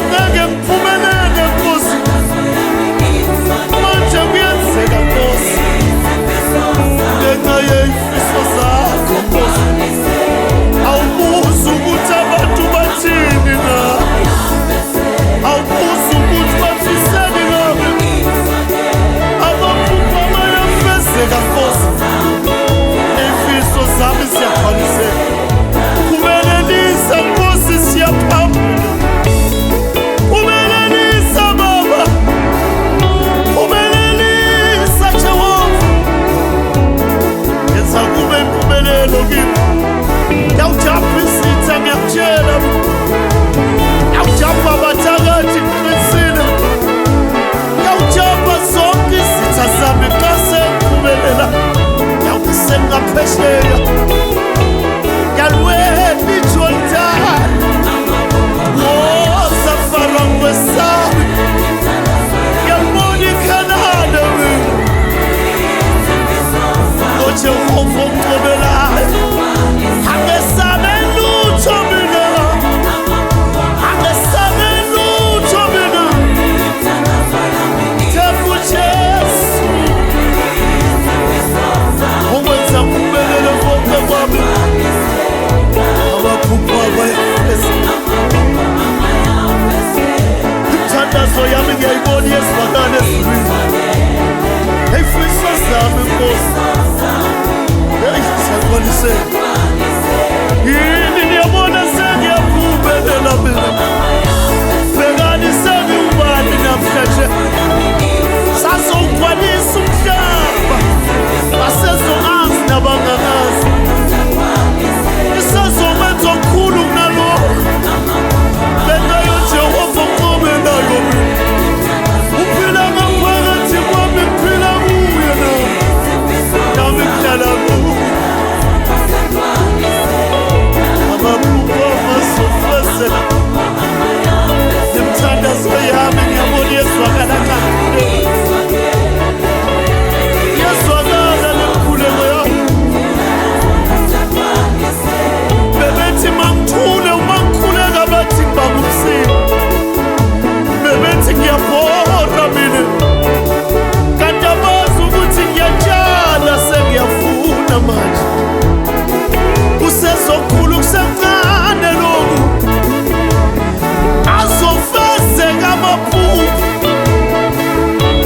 ngeke ngiphumelele Nkosi, manje kuyenzeka Nkosi, ngenxa yezifiso zakho Nkosi. Awubuzi ukuthi abantu bathini na, awubuzi ukuthi bafiseni ngami, amaphupho ayafezeka Nkosi, izifiso zami ziyagcwaliseka. Kumelelisa Nkosi, siyaphambula, kumelelisa Baba, kumelelisa Jehova, yenza kube impumelelo kimi. Ngiyawujabha isitha, ngiyakutshela, ngiyawujabha abathakathi ngiqinisile, ngiyawujabha zonke izitha zami xa sengiphumelela, ngiyawuthi sengingaphesheya, ngiyalwela iJordani, wozafara ngwesami, ngiyalibona iKhanani mina, ngoJehova ongcobelayo. Angesabe lutho mina, angesabe lutho mina, Themba uJesu, owenza kuphelele konke kwami, amaphupho ayafezeka. Imithandazo yami ngiyayibona iyezwakala ezulwini, izifiso zami Nkosi, ziyagcwaliseka. Yini niyabona sengiyaphumelela mina, bhekani sengiwubani namhlanje, sazowugcwalisa umhlaba, basezongazi nabangangazi, isazomenza okukhulu kunalokho, bengayo Jehova ongcobelayo mina, uphila ngaphakathi kwami, ngiphila kuye nami ngihlala kuye. Amaphupho azofezeka, imithandazo yami ngiyabona iyezwakala kakhulu, iyezwakala lemkhuleko yami. Bebethi mangithule, uma ngikhuleka bathi ngibanga umsindo, bebethi ngiyabhora mina, kanti abazi ukuthi ngiyatshala sengiyafuna manje. Kusezokhulu kusencane lokhu, azofezeka amaphupho,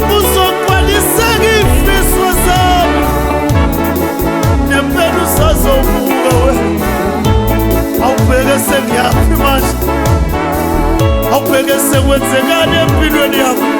kuzogcwaliseka izifiso zami, nempela usazovuka wena. Awubheke sengiyaphi manje, awubheke sekwenzekani empilweni yami.